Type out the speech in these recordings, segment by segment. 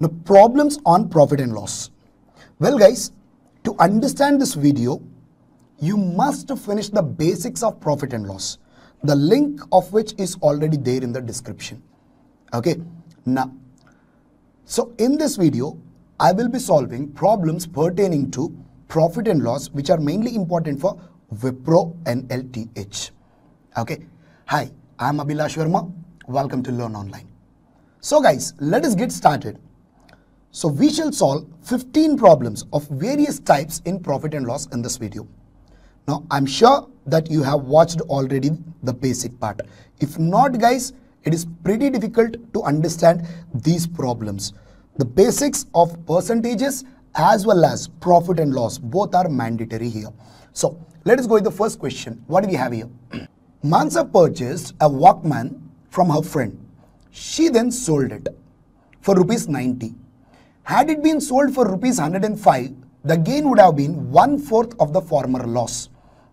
Now, problems on profit and loss. Well guys, to understand this video, you must finish the basics of profit and loss, the link of which is already there in the description. Okay, now, so in this video, I will be solving problems pertaining to profit and loss, which are mainly important for Wipro and LTH. Okay, hi, I am Abhilash Verma. Welcome to Learn Online. So guys, let us get started. So we shall solve 15 problems of various types in profit and loss in this video. Now I'm sure that you have watched already the basic part. If not guys, it is pretty difficult to understand these problems. The basics of percentages as well as profit and loss, both are mandatory here. So let us go with the first question. What do we have here? Mansa purchased a Walkman from her friend. She then sold it for rupees 90. Had it been sold for rupees 105, the gain would have been 1/4 of the former loss.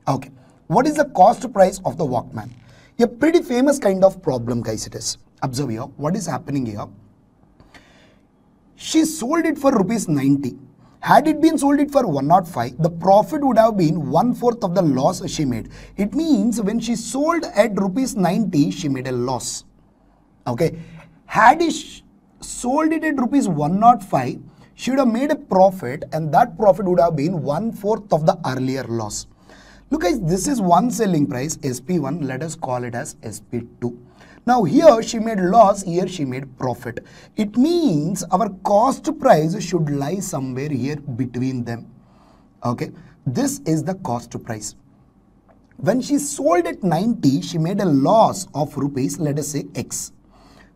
Okay, what is the cost price of the Walkman? A pretty famous kind of problem guys it is. Observe here, what is happening here? She sold it for rupees 90. Had it been sold it for 105, the profit would have been 1/4 of the loss she made. It means when she sold at rupees 90, she made a loss. Okay, had she sold it at rupees 105, she would have made a profit, and that profit would have been 1/4 of the earlier loss. Look guys, this is one selling price, SP1, let us call it as SP2. Now here she made loss, here she made profit. It means our cost price should lie somewhere here between them. Okay, this is the cost price. When she sold at 90, she made a loss of rupees, let us say X.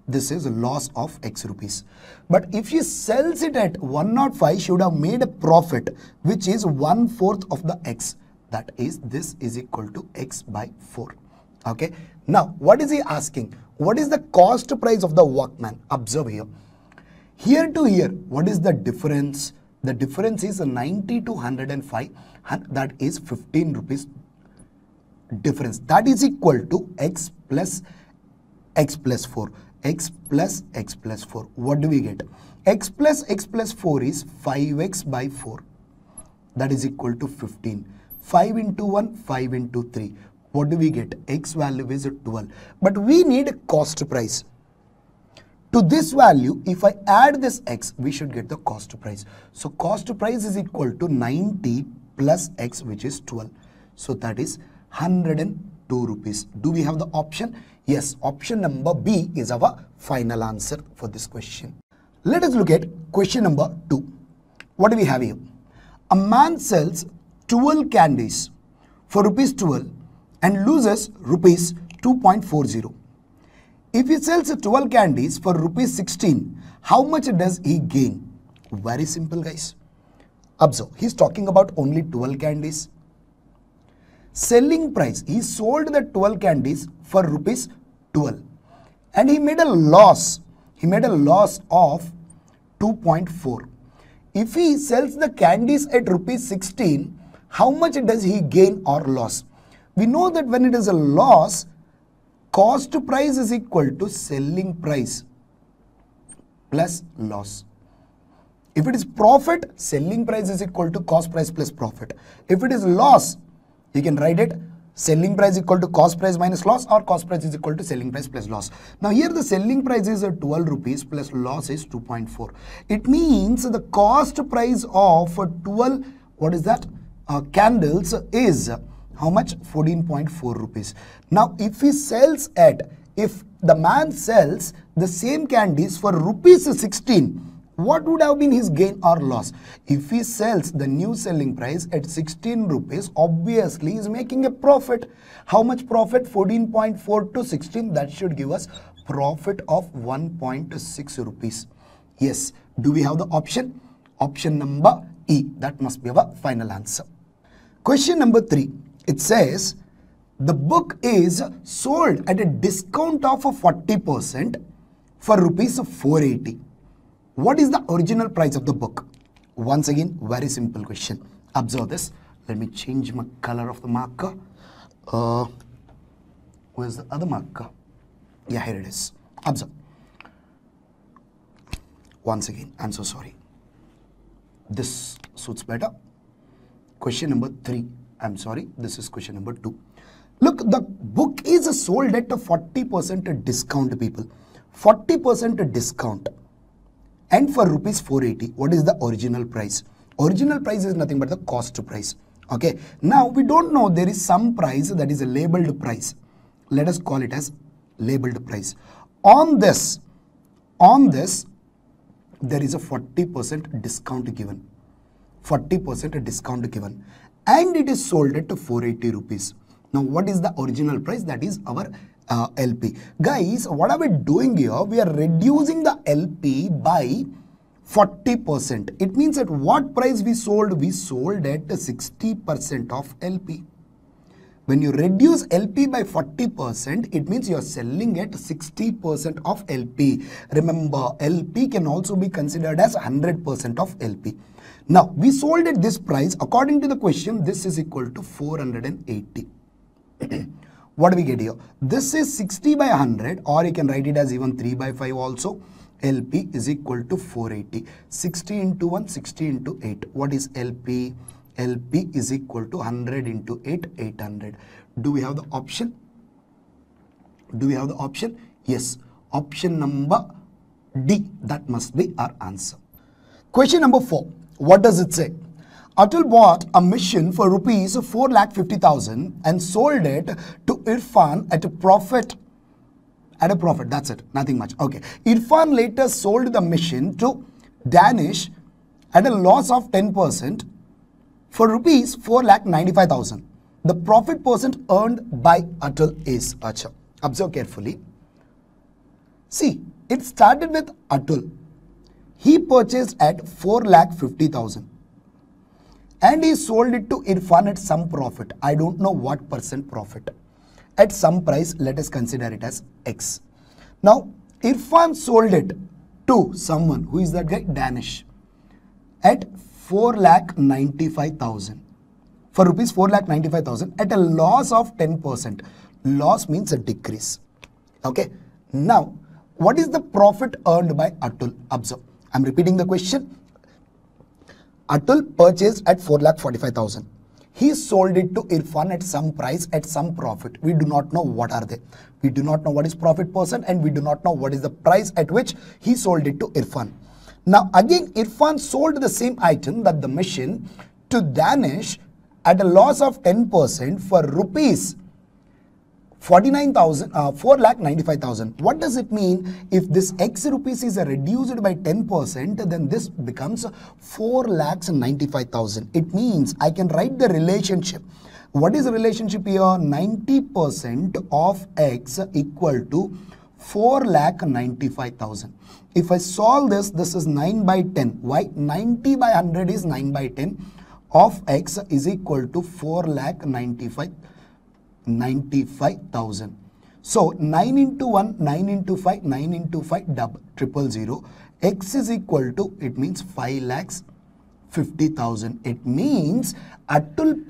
This is a loss of X rupees. But if she sells it at 105, she would have made a profit, which is 1/4 of the X. That is, this is equal to X by 4. Okay. Now, what is he asking? What is the cost price of the Walkman? Observe here. Here to here, what is the difference? The difference is 90 to 105, and that is 15 rupees difference. That is equal to X plus 4. X plus 4. What do we get? X plus 4 is 5x by 4. That is equal to 15. 5 into 1, 5 into 3. What do we get? X value is 12. But we need a cost price. To this value, if I add this X, we should get the cost price. So cost price is equal to 90 plus X, which is 12. So that is 102 rupees. Do we have the option? Yes, option number B is our final answer for this question. Let us look at question number 2. What do we have here? A man sells 12 candies for rupees 12 and loses rupees 2.40. If he sells 12 candies for rupees 16, how much does he gain? Very simple guys. Observe, he's talking about only 12 candies. Selling price, he sold the 12 candies for rupees 12 and he made a loss. He made a loss of 2.4. If he sells the candies at rupees 16, how much does he gain or loss? We know that when it is a loss, cost price is equal to selling price plus loss. If it is profit, selling price is equal to cost price plus profit. If it is loss, you can write it selling price equal to cost price minus loss, or cost price is equal to selling price plus loss. Now here the selling price is 12 rupees plus loss is 2.4. It means the cost price of 12, what is that? Candles is how much? 14.4 rupees. Now if he sells if the man sells the same candies for rupees 16, what would have been his gain or loss? If he sells the new selling price at 16 rupees, obviously he is making a profit. How much profit? 14.4 to 16, that should give us profit of 1.6 rupees. Yes, do we have the option? Option number E, that must be our final answer. Question number 3, it says the book is sold at a discount of 40% for rupees 480. What is the original price of the book? Once again, very simple question. Observe this. Let me change my color of the marker. Where's the other marker? Yeah, here it is. Observe. Once again, I'm so sorry. This suits better. Question number 3. I'm sorry, this is question number 2. Look, the book is sold at a 40% discount, people. 40% discount. And for rupees 480, what is the original price? Original price is nothing but the cost price. Okay. Now, we don't know, there is some price that is a labeled price. Let us call it as labeled price. On this, there is a 40% discount given. 40% discount given. And it is sold at 480 rupees. Now, what is the original price? That is our LP. Guys, what are we doing here? We are reducing the LP by 40%. It means at what price we sold? We sold at 60% of LP. When you reduce LP by 40%, it means you are selling at 60% of LP. Remember, LP can also be considered as 100% of LP. Now, we sold at this price. According to the question, this is equal to 480. What do we get here? This is 60 by 100, or you can write it as even 3 by 5 also. LP is equal to 480. 60 into 1, 60 into 8. What is LP? LP is equal to 100 into 8, 800. Do we have the option? Do we have the option? Yes. Option number D. That must be our answer. Question number 4. What does it say? Atul bought a machine for rupees 4,50,000 and sold it to Irfan at a profit. At a profit, that's it, nothing much. Okay. Irfan later sold the machine to Danish at a loss of 10% for rupees 4,95,000. The profit percent earned by Atul is Acha. Observe carefully. See, it started with Atul. He purchased at 4,50,000 and he sold it to Irfan at some profit. I don't know what percent profit. At some price, let us consider it as X. Now, Irfan sold it to someone. Who is that guy? Danish. At 4,95,000. For rupees 4,95,000 at a loss of 10%. Loss means a decrease. Okay. Now, what is the profit earned by Atul? Observe. I'm repeating the question. Atul purchased at 4,45,000. He sold it to Irfan at some price, at some profit. We do not know what are they. We do not know what is profit percent, and we do not know what is the price at which he sold it to Irfan. Now again, Irfan sold the same item, that the machine, to Danish at a loss of 10% for rupees 4,95,000. What does it mean? If this X rupees is reduced by 10%, then this becomes 4,95,000. It means I can write the relationship. What is the relationship here? 90% of X equal to 4,95,000. If I solve this, this is 9 by 10. Why? 90 by 100 is 9 by 10 of X is equal to 4,95,000. So 9 into 1, 9 into 5, 9 into 5, 000. X is equal to, it means 5,50,000. It means Irfan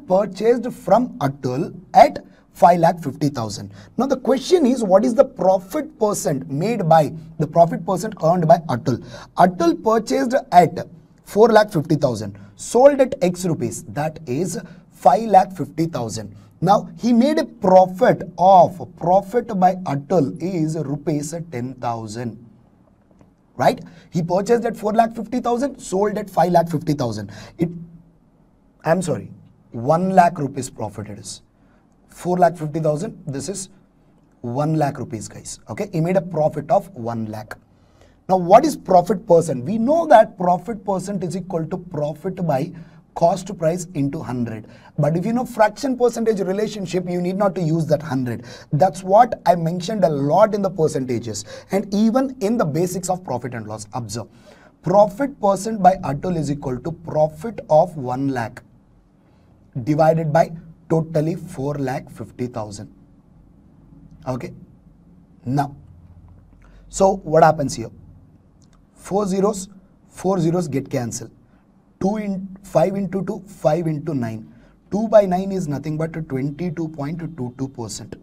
purchased from Atul at 5,50,000. Now the question is, what is the profit percent made by, the profit percent earned by Atul? Atul purchased at 4,50,000, sold at X rupees, that is 5,50,000. Now he made a profit by Atul is rupees 10,000. Right? He purchased at 4,50,000, sold at 5,50,000. 1 lakh rupees profit it is. 4,50,000, this is 1 lakh rupees, guys. Okay, he made a profit of 1 lakh. Now what is profit percent? We know that profit percent is equal to profit by cost price into 100. But if you know fraction percentage relationship, you need not to use that 100. That's what I mentioned a lot in the percentages and even in the basics of profit and loss. Observe. Profit percent by Atul is equal to profit of 1 lakh divided by totally 4,50,000. Okay. Now, so what happens here? 4 zeros get cancelled. 5 into 2, 5 into 9. 2 by 9 is nothing but 22.22%.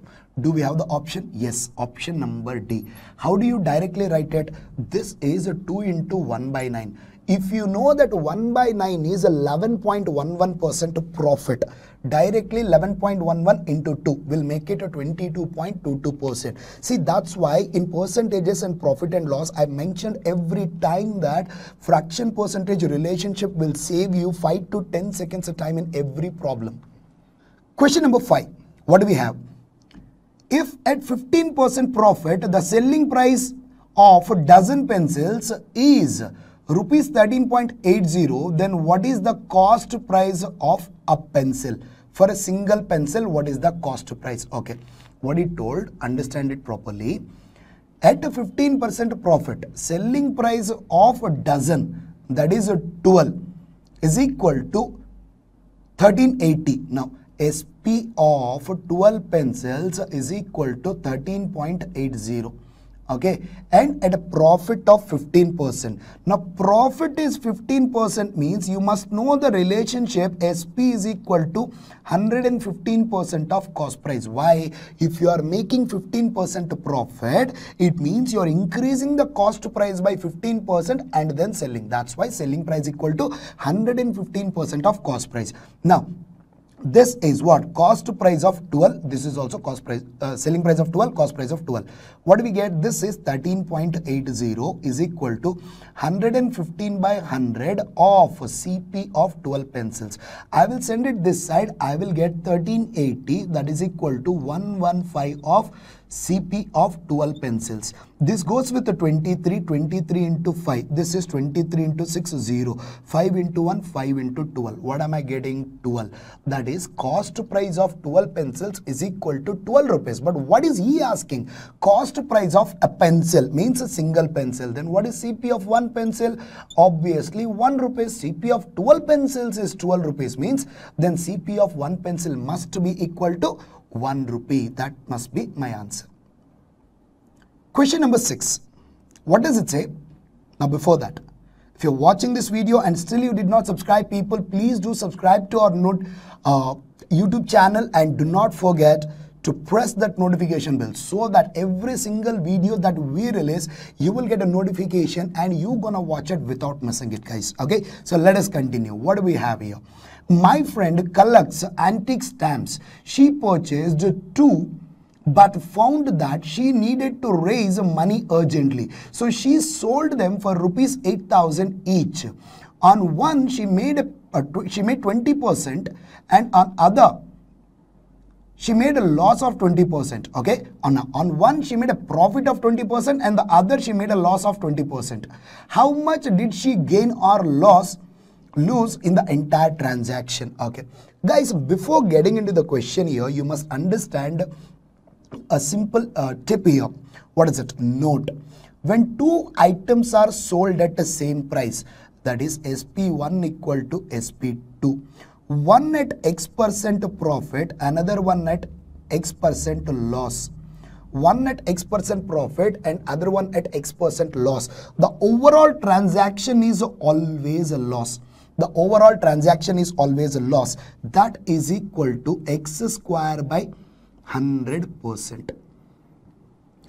Do we have the option? Yes, option number D. How do you directly write it? This is 2 into 1 by 9. If you know that 1 by 9 is 11.11% profit, directly 11.11 into 2 will make it a 22.22%. See, that's why in percentages and profit and loss, I mentioned every time that fraction percentage relationship will save you 5 to 10 seconds of time in every problem. Question number 5. What do we have? If at 15% profit, the selling price of a dozen pencils is rupees 13.80, then what is the cost price of a pencil? For a single pencil, what is the cost price? Okay, what he told, understand it properly. At a 15% profit, selling price of a dozen, that is a 12, is equal to 1380. Now, SP of 12 pencils is equal to 13.80. Okay, and at a profit of 15%. Now, profit is 15% means you must know the relationship SP is equal to 115% of cost price. Why? If you are making 15% profit, it means you are increasing the cost price by 15% and then selling. That's why selling price equal to 115% of cost price. Now, this is what? Cost price of 12. This is also cost price, selling price of 12, cost price of 12. What do we get? This is 13.80 is equal to 115 by 100 of CP of 12 pencils. I will send it this side. I will get 1380, that is equal to 115 of CP of 12 pencils. This goes with the 23 into 5. This is 23 into 6, 0. 5 into 1, 5 into 12. What am I getting? 12. That is cost price of 12 pencils is equal to 12 rupees. But what is he asking? Cost price of a pencil means a single pencil. Then what is CP of one pencil? Obviously 1 rupees. CP of 12 pencils is 12 rupees means then CP of one pencil must be equal to 1 rupee. That must be my answer. Question number 6. What does it say? Now before that, if you're watching this video and still you did not subscribe, people, please do subscribe to our YouTube channel and do not forget to press that notification bell so that every single video that we release, you will get a notification and you're gonna watch it without missing it, guys. Okay, so let us continue. What do we have here? My friend collects antique stamps. She purchased 2 but found that she needed to raise money urgently. So she sold them for rupees 8,000 each. On one, she made 20%, and on other, she made a loss of 20%. Okay, on one she made a profit of 20% and the other she made a loss of 20%. How much did she gain or lose in the entire transaction? Okay, guys, before getting into the question here, you must understand a simple tip here. What is it? Note, when 2 items are sold at the same price, that is SP1 equal to SP2, one at X% profit, another one at X% loss. One at X% profit and other one at X% loss. The overall transaction is always a loss. The overall transaction is always a loss. That is equal to X square by 100%.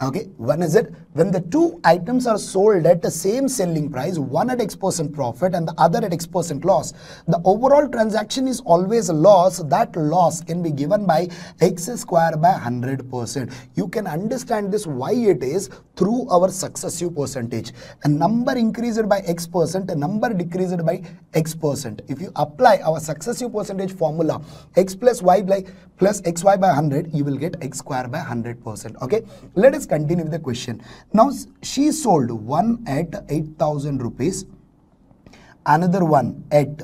Okay, when is it? When the 2 items are sold at the same selling price, one at X% profit and the other at X% loss, the overall transaction is always a loss. That loss can be given by X square by 100%. You can understand this why it is through our successive percentage. A number increased by X%, a number decreased by X%. If you apply our successive percentage formula, X plus Y plus XY by 100, you will get X square by 100%. Okay, let us continue with the question. Now she sold one at 8,000 rupees, another one at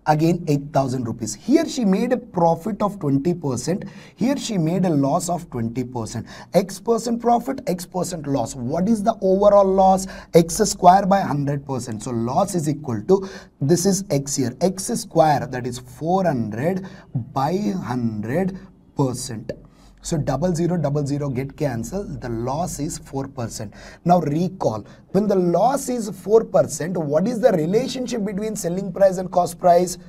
again 8,000 rupees. Here she made a profit of 20%. Here she made a loss of 20%. X% profit, X% loss. What is the overall loss? X square by 100%. So loss is equal to, this is X here, X square, that is 400 by 100%. So 0000 get cancelled. The loss is 4%. Now recall, when the loss is 4%, what is the relationship between selling price and cost price?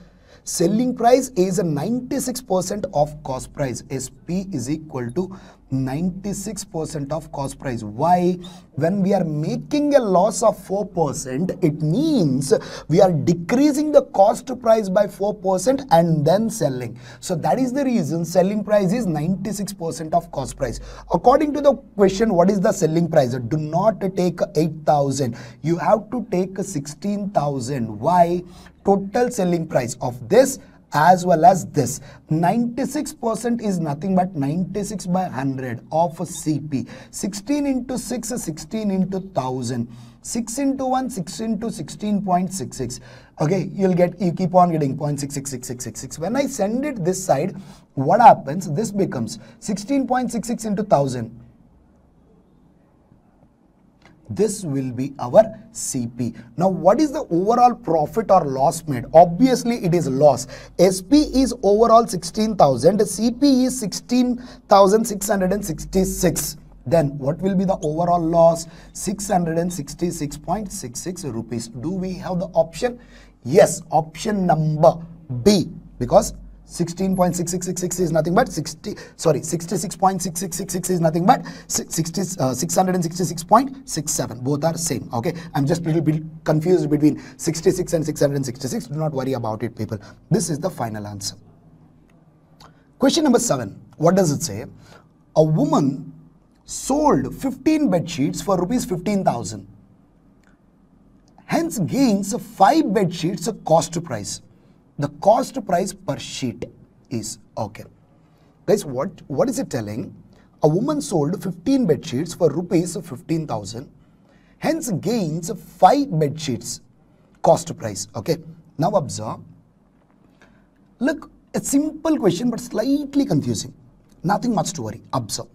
Selling price is a 96% of cost price. SP is equal to 96% of cost price. Why? When we are making a loss of 4%, it means we are decreasing the cost price by 4% and then selling. So that is the reason selling price is 96% of cost price. According to the question, what is the selling price? Do not take 8,000. You have to take 16,000. Why? Total selling price of this as well as this. 96% is nothing but 96 by 100 of CP. 16 into 6 is 16 into 1000. 6 into 1, 6 into 16.66. Okay, you keep on getting 0.666666. When I send it this side, what happens? This becomes 16.66 into 1000. This will be our CP. Now, what is the overall profit or loss made? Obviously, it is loss. SP is overall 16,000. CP is 16,666. Then, what will be the overall loss? 666.66 rupees. Do we have the option? Yes, option number B. Because 16.6666 is nothing but 66.6666 is nothing but 666.67. Both are same. Okay, I'm just a little bit confused between 66 and 666. Do not worry about it, people. This is the final answer. Question number 7. What does it say? A woman sold 15 bed sheets for rupees 15,000. Hence gains 5 bed sheets cost price. The cost price per sheet is okay. Guys, what is it telling? A woman sold 15 bed sheets for rupees 15,000. Hence gains 5 bed sheets cost price. Okay. Now observe. Look, a simple question but slightly confusing. Nothing much to worry. Observe.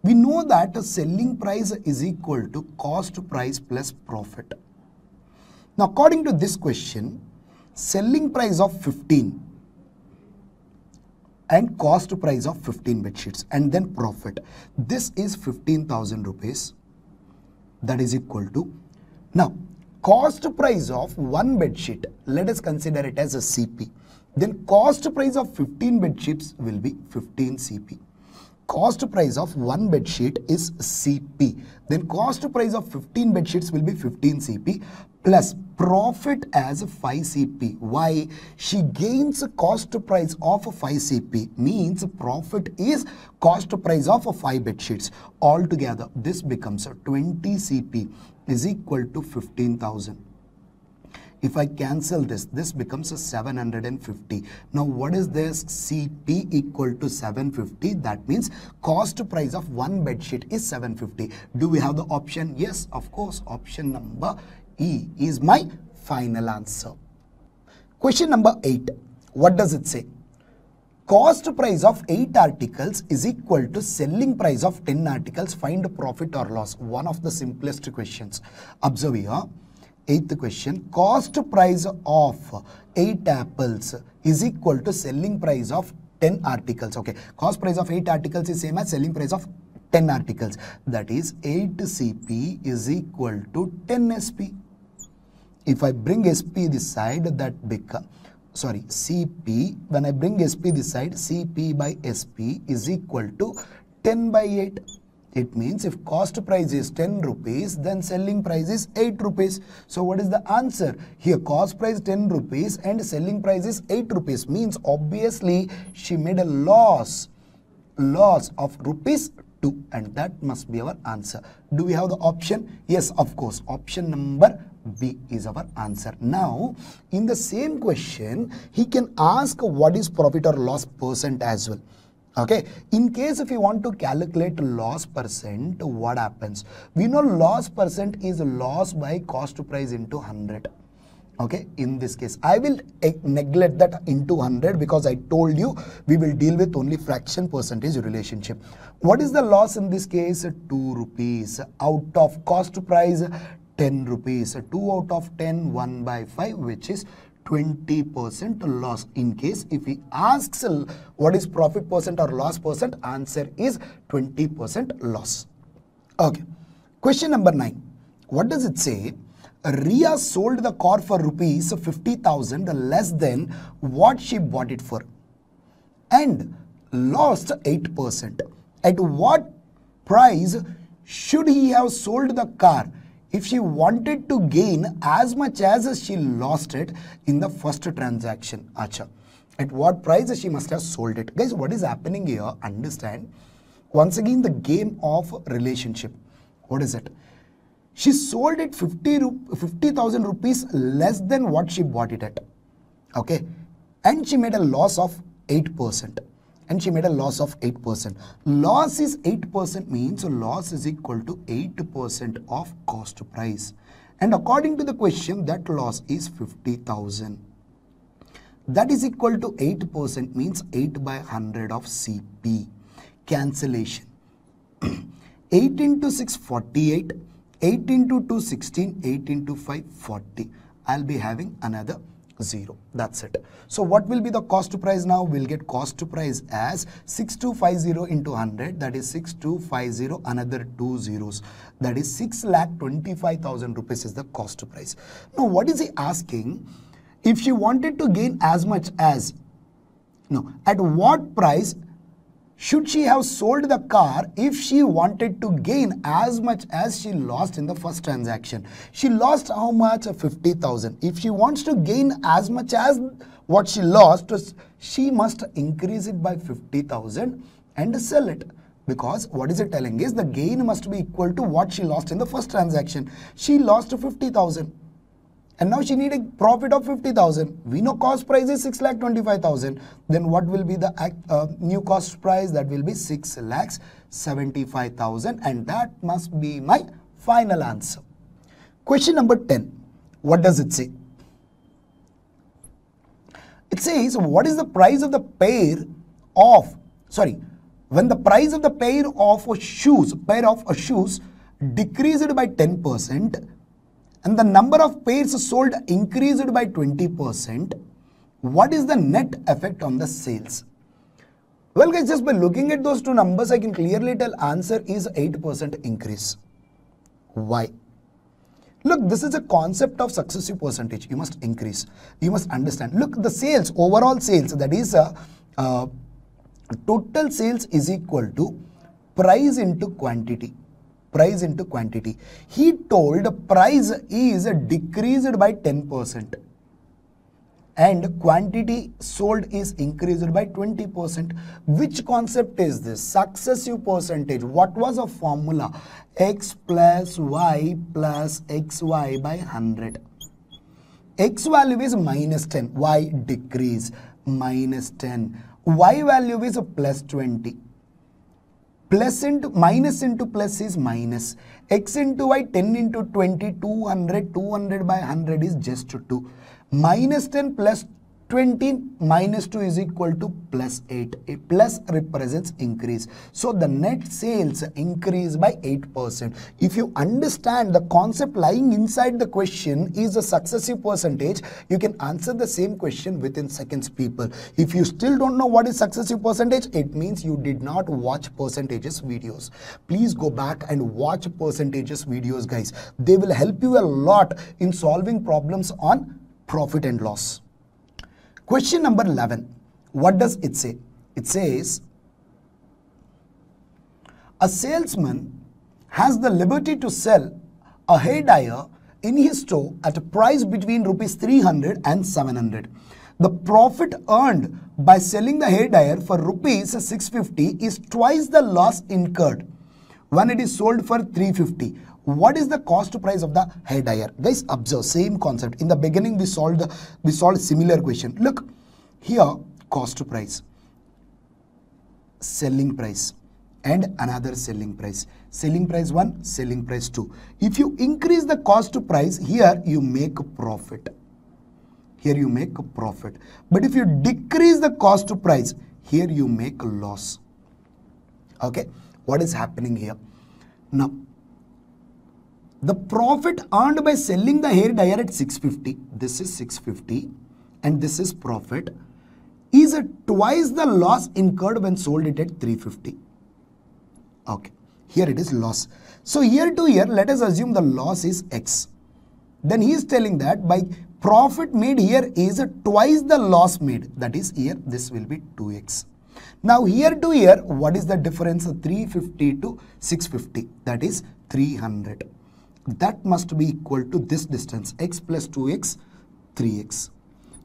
We know that selling price is equal to cost price plus profit. Now, according to this question, selling price of 15 and cost price of 15 bed sheets and then profit. This is 15,000 rupees. That is equal to, now cost price of 1 bed sheet, let us consider it as a CP. Then cost price of 15 bed sheets will be 15 CP. Cost price of 1 bed sheet is CP. Then cost price of 15 bed sheets will be 15 CP plus profit as 5 CP. Why? She gains cost price of 5 CP, means profit is cost price of 5 bed sheets. Altogether, this becomes 20 CP is equal to 15,000. If I cancel this, this becomes a 750. Now, what is this? CP equal to 750. That means cost price of 1 bed sheet is 750. Do we have the option? Yes, of course. Option number E is my final answer. Question number 8. What does it say? Cost price of 8 articles is equal to selling price of 10 articles. Find profit or loss. One of the simplest questions. Observe here. 8th question. Cost price of 8 apples is equal to selling price of 10 articles. Okay. Cost price of 8 articles is same as selling price of 10 articles. That is 8 CP is equal to 10 SP. If I bring SP this side, that becomes, sorry, CP, when I bring SP this side, CP by SP is equal to 10 by 8. It means if cost price is 10 rupees, then selling price is 8 rupees. So what is the answer? Here cost price 10 rupees and selling price is 8 rupees. Means obviously she made a loss of rupees 2, and that must be our answer. Do we have the option? Yes, of course. Option number B is our answer. Now, in the same question, he can ask what is profit or loss percent as well. Okay, in case if you want to calculate loss percent, what happens? We know loss percent is loss by cost price into 100. Okay, in this case, I will neglect that into 100 because I told you we will deal with only fraction percentage relationship. What is the loss in this case? 2 rupees out of cost price 10 rupees. 2 out of 10, 1 by 5, which is 20% loss. In case if he asks what is profit percent or loss percent, answer is 20% loss. Okay. Question number 9. What does it say? Ria sold the car for rupees 50,000 less than what she bought it for and lost 8%. At what price should he have sold the car if she wanted to gain as much as she lost it in the first transaction? Acha. At what price she must have sold it? Guys, what is happening here? Understand. Once again, the game of relationship. What is it? She sold it 50,000 rupees less than what she bought it at. Okay. And she made a loss of 8%. And she made a loss of 8%. Loss is 8% means loss is equal to 8% of cost price. And according to the question, that loss is 50,000. That is equal to 8% means 8 by 100 of CP. Cancellation. 8 into 6, 48. 8 into 2, 16. 8 into 5, 40. I'll be having another 0. That's it. So what will be the cost price now? We'll get cost price as 6250 into 100. That is 6250, another 2 zeros. That is 6,25,000 rupees is the cost price. Now what is he asking? If she wanted to gain as much as, at what price should she have sold the car if she wanted to gain as much as she lost in the first transaction? She lost how much? 50,000. If she wants to gain as much as what she lost, she must increase it by 50,000 and sell it. Because what is it telling is the gain must be equal to what she lost in the first transaction. She lost 50,000. And now she need a profit of 50,000. We know cost price is 6,25,000. Then what will be the new cost price? That will be 6,75,000. And that must be my final answer. Question number 10. What does it say? It says, what is the price of the pair of, when the price of the pair of shoes decreased by 10%, and the number of pairs sold increased by 20%, what is the net effect on the sales? Well guys, just by looking at those two numbers, I can clearly tell answer is 8% increase. Why? Look, this is a concept of successive percentage. You must increase. You must understand. Look, the sales, overall sales, that is total sales is equal to price into quantity. Price into quantity. He told price is decreased by 10% and quantity sold is increased by 20%. Which concept is this? Successive percentage. What was a formula? X plus Y plus XY by 100. X value is minus 10. Y decrease minus 10. Y value is plus 20. Plus into minus into plus is minus. X into Y, 10 into 20, 200. 200 by 100 is just 2. Minus 10 plus 20 minus 2 is equal to plus 8. A plus represents increase. So the net sales increase by 8%. If you understand the concept lying inside the question is a successive percentage, you can answer the same question within seconds, people. If you still don't know what is successive percentage, it means you did not watch percentages videos. Please go back and watch percentages videos, guys. They will help you a lot in solving problems on profit and loss. Question number 11. What does it say? It says, a salesman has the liberty to sell a hairdryer in his store at a price between rupees 300 and 700. The profit earned by selling the hairdryer for rupees 650 is twice the loss incurred when it is sold for 350. What is the cost price of the hairdryer? Guys, observe, same concept. In the beginning, we solved similar question. Look, here cost price, selling price, and another selling price. Selling price 1, selling price 2. If you increase the cost price, here you make a profit. Here you make a profit. But if you decrease the cost price, here you make a loss. Okay, what is happening here? Now, the profit earned by selling the hairdryer at 650, this is 650, and this is profit, is twice the loss incurred when sold it at 350. Okay, here it is loss. So year to year, let us assume the loss is X. then he is telling that by profit made here is twice the loss made. That is here this will be 2x. Now here to here, what is the difference? 350 to 650, that is 300. That must be equal to this distance, x plus 2x, 3x.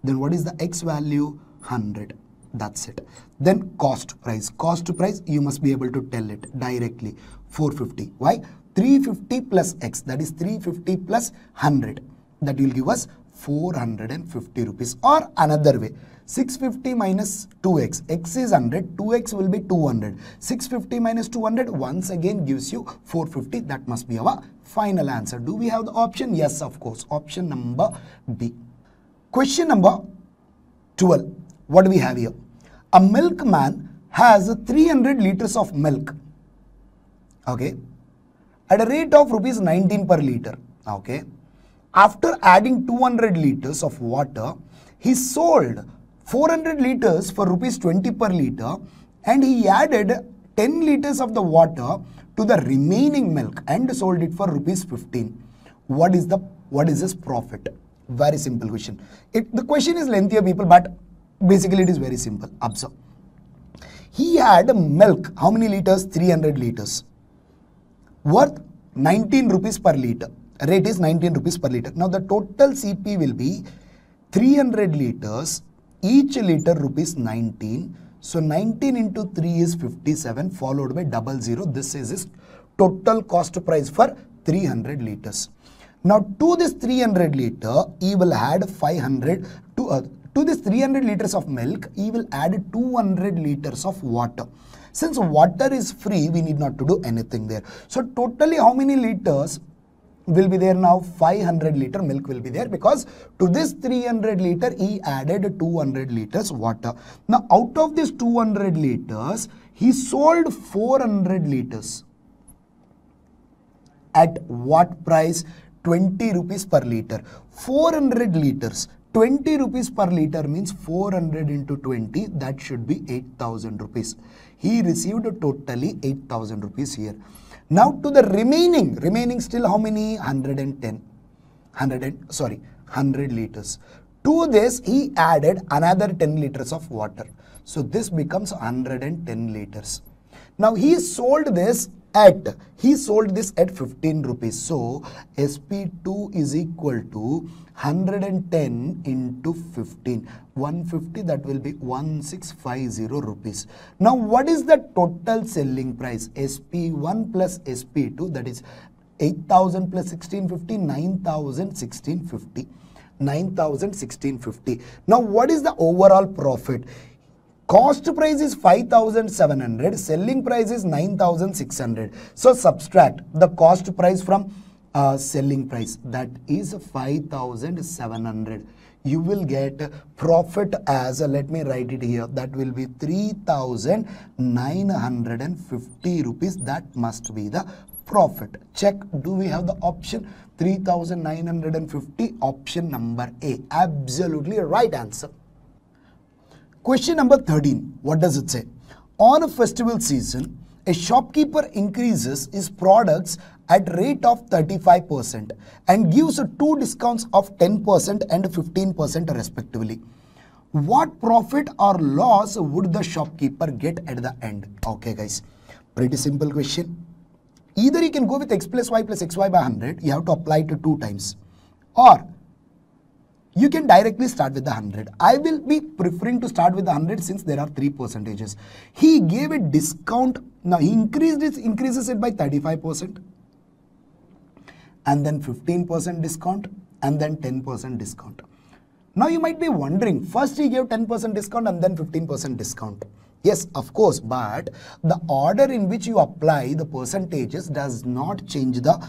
Then what is the x value? 100. That's it. Then cost price. Cost price, you must be able to tell it directly. 450. Why? 350 plus x, that is 350 plus 100. That will give us 450 rupees. Or another way, 650 minus 2x. X is 100, 2x will be 200. 650 minus 200 once again gives you 450. That must be our final answer. Do we have the option? Yes, of course. Option number B. Question number 12. What do we have here? A milkman has 300 liters of milk. Okay. At a rate of rupees 19 per liter. Okay. After adding 200 liters of water, he sold 400 liters for rupees 20 per liter, and he added 10 liters of the water to the remaining milk and sold it for rupees 15. What is his profit? Very simple question. The question is lengthier, people, but basically it is very simple. Observe. He had milk, how many liters? 300 liters. Worth 19 rupees per liter. Rate is 19 rupees per liter. Now the total CP will be 300 liters, each liter rupees 19. So 19 into 3 is 57, followed by 00. This is his total cost price for 300 liters. Now to this 300 liter, he will add 500 to this 300 liters of milk, he will add 200 liters of water. Since water is free, we need not to do anything there. So totally how many liters will be there now? 500 liter milk will be there, because to this 300 liter he added 200 liters water. Now out of this 200 liters, he sold 400 liters. At what price? 20 rupees per liter. 400 liters. 20 rupees per liter means 400 into 20, that should be 8,000 rupees. He received totally 8,000 rupees here. Now to the remaining still how many? 100 liters. To this he added another 10 liters of water. So this becomes 110 liters. Now he sold this at 15 rupees. So SP2 is equal to 110 into 15. 150, that will be 1650 rupees. Now what is the total selling price? SP1 plus SP2, that is 8,000 plus 1650, 9,1650. 9,1650. Now what is the overall profit? Cost price is 5,700, selling price is 9,600. So subtract the cost price from selling price, that is 5,700. You will get profit as, let me write it here, that will be 3,950 rupees. That must be the profit. Check, do we have the option? 3,950, option number A. Absolutely right answer. Question number 13, what does it say? On a festival season, a shopkeeper increases his products at rate of 35% and gives two discounts of 10% and 15% respectively. What profit or loss would the shopkeeper get at the end? Okay guys, pretty simple question. Either you can go with x plus y plus xy by 100, you have to apply it 2 times, or you can directly start with the 100. I will be preferring to start with the 100 since there are 3 percentages. He gave a discount. Now he increases it by 35%, and then 15% discount, and then 10% discount. Now you might be wondering, first he gave 10% discount and then 15% discount. Yes, of course, but the order in which you apply the percentages does not change the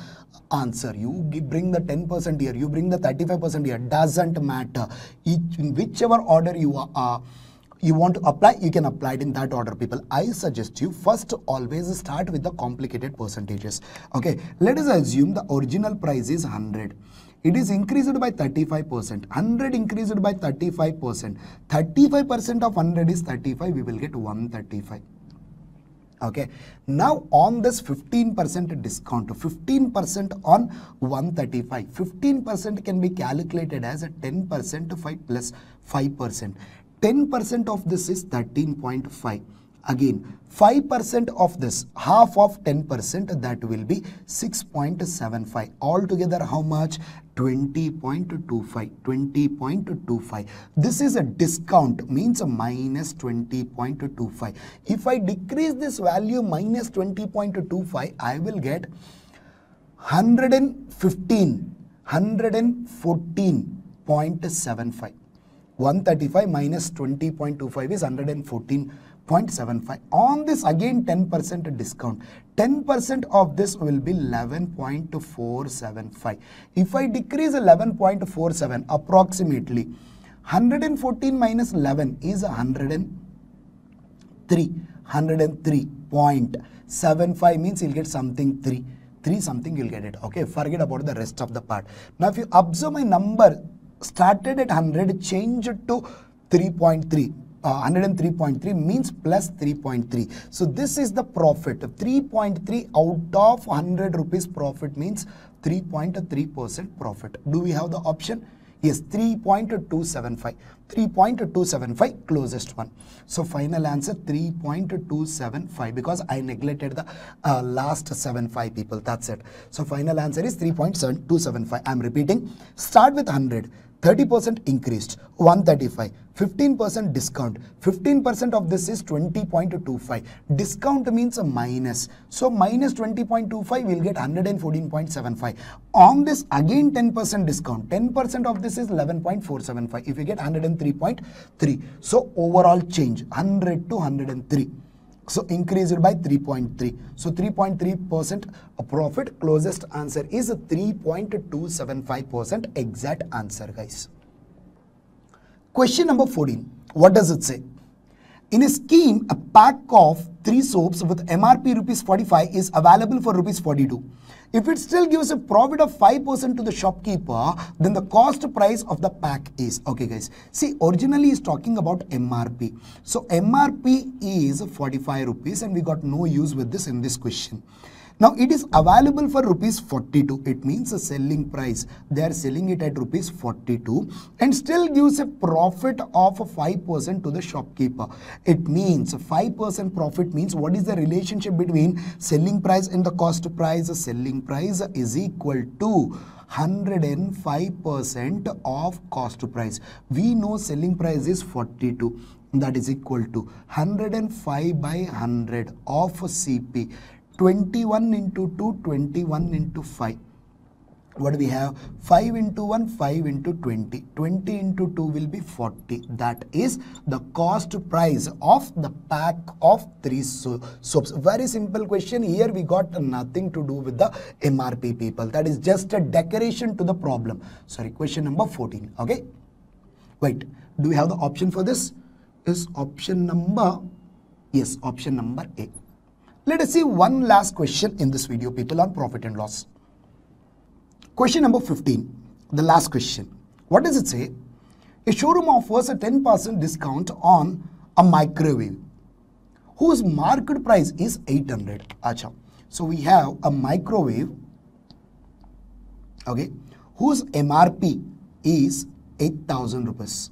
answer. You bring the 10% here, you bring the 35% here, doesn't matter. In whichever order you want to apply, you can apply it in that order, people. I suggest you first always start with the complicated percentages. Okay, let us assume the original price is 100. It is increased by 35%. 100 increased by 35%. 35% of 100 is 35. We will get 135. Okay, now on this 15% discount, 15% on 135, 15% can be calculated as a 10% 5 plus 5%. 10% of this is 13.5. Again, 5% of this, half of 10%, that will be 6.75. Altogether, how much? 20.25. 20.25. This is a discount, means a minus 20.25. If I decrease this value minus 20.25, I will get 114.75. 135 minus 20.25 is 114.75. On this again 10% discount. 10% of this will be 11.475. If I decrease 11.47, approximately 114 minus 11 is 103. 103.75 means you'll get something 3 something you'll get it. Okay, forget about the rest of the part. Now if you observe my number started at 100, change it to 3.3. 103.3 means plus 3.3. So this is the profit. 3.3 out of 100 rupees profit means 3.3% profit. Do we have the option? Yes, 3.275. 3.275, closest one. So final answer 3.275, because I neglected the last 75 people. That's it. So final answer is 3.275. I'm repeating. Start with 100. 30% increased, 135, 15% discount, 15% of this is 20.25, discount means a minus, so minus 20.25 will get 114.75, on this again 10% discount, 10% of this is 11.475, if you get 103.3, so overall change 100 to 103. So increased by 3.3. So 3.3% profit. Closest answer is 3.275%. Exact answer, guys. Question number 14. What does it say? In a scheme, a pack of 3 soaps with MRP rupees 45 is available for rupees 42. If it still gives a profit of 5% to the shopkeeper, then the cost price of the pack is. Okay, guys. See, originally is talking about MRP. So MRP is 45 rupees and we got no use with this in this question. Now it is available for rupees 42. It means a selling price. They are selling it at rupees 42 and still gives a profit of 5% to the shopkeeper. It means 5% profit means what is the relationship between selling price and the cost price? Selling price is equal to 105% of cost price. We know selling price is 42. That is equal to 105 by 100 of CP. 21 into 2, 21 into 5. What do we have? 5 into 1, 5 into 20. 20 into 2 will be 40. That is the cost price of the pack of 3 soaps. Very simple question. Here we got nothing to do with the MRP, people. That is just a decoration to the problem. Sorry, question number 14. Okay. Wait, do we have the option for this? Is option number, yes, option number A. Let us see one last question in this video, people, on profit and loss. Question number 15, the last question. What does it say? A showroom offers a 10% discount on a microwave whose market price is 800. Acha. So we have a microwave, okay, whose MRP is 8,000 rupees.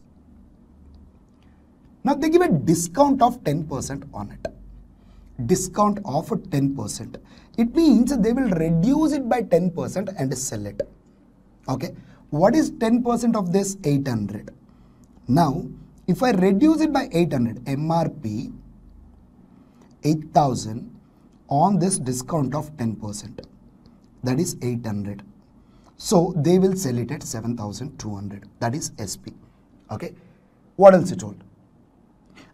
Now they give a discount of 10% on it. Discount of 10%. It means they will reduce it by 10% and sell it. Okay. What is 10% of this? 800. Now, if I reduce it by 800, MRP 8,000 on this discount of 10%. That is 800. So they will sell it at 7,200. That is SP. Okay. What else it told?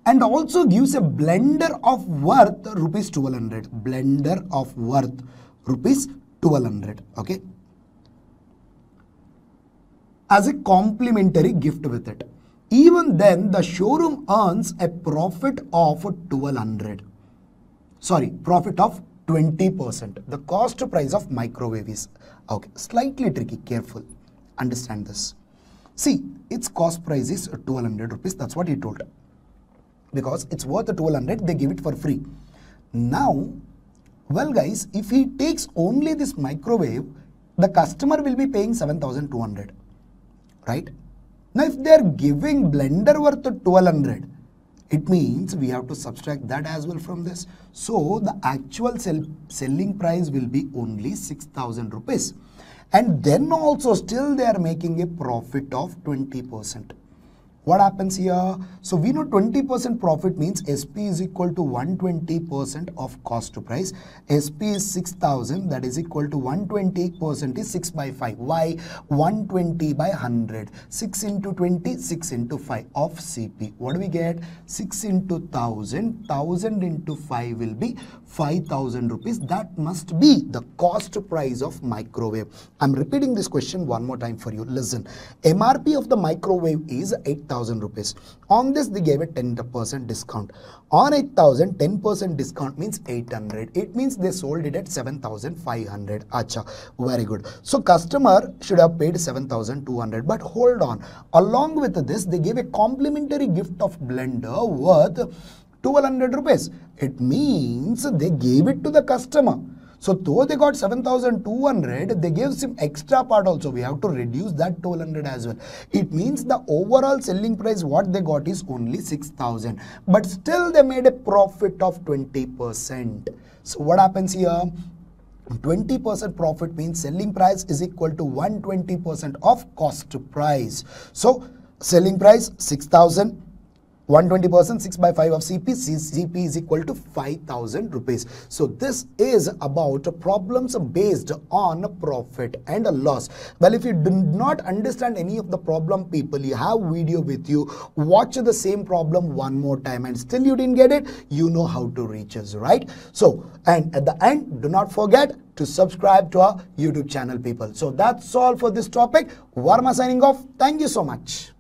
And also gives a blender of worth rupees 1200. Blender of worth rupees 1200. Okay. As a complimentary gift with it. Even then, the showroom earns a profit of 1200. Sorry, profit of 20%. The cost price of microwave is. Okay. Slightly tricky. Careful. Understand this. See, its cost price is 1200 rupees. That's what he told. Because it's worth 1200, they give it for free. Now, well guys, if he takes only this microwave, the customer will be paying 7,200, right? Now, if they are giving blender worth 1,200, it means we have to subtract that as well from this. So, the actual selling price will be only 6,000 rupees. And then also still they are making a profit of 20%. What happens here? So we know 20% profit means SP is equal to 120% of cost to price. SP is 6,000, that is equal to 120% is 6 by 5. Why? 120 by 100. 6 into 20, 6 into 5 of CP. What do we get? 6 into 1,000. 1,000 into 5 will be 5,000 rupees. That must be the cost price of microwave. I'm repeating this question one more time for you. Listen, MRP of the microwave is 8,000 rupees. On this they gave a 10% discount. On 8,000, 10% discount means 800. It means they sold it at 7,500. Acha, very good. So customer should have paid 7,200. But hold on. Along with this, they gave a complimentary gift of blender worth 1,200 rupees. It means they gave it to the customer. So though they got 7,200, they gave some extra part also. We have to reduce that 1,200 as well. It means the overall selling price what they got is only 6,000. But still they made a profit of 20%. So what happens here? 20% profit means selling price is equal to 120% of cost to price. So selling price 6,000. 120%, 6 by 5 of CP, CP is equal to 5,000 rupees. So this is about problems based on profit and a loss. Well, if you do not understand any of the problem, people, you have video with you, watch the same problem one more time and still you didn't get it, you know how to reach us, right? So, and at the end, do not forget to subscribe to our YouTube channel, people. So that's all for this topic. Varma signing off. Thank you so much.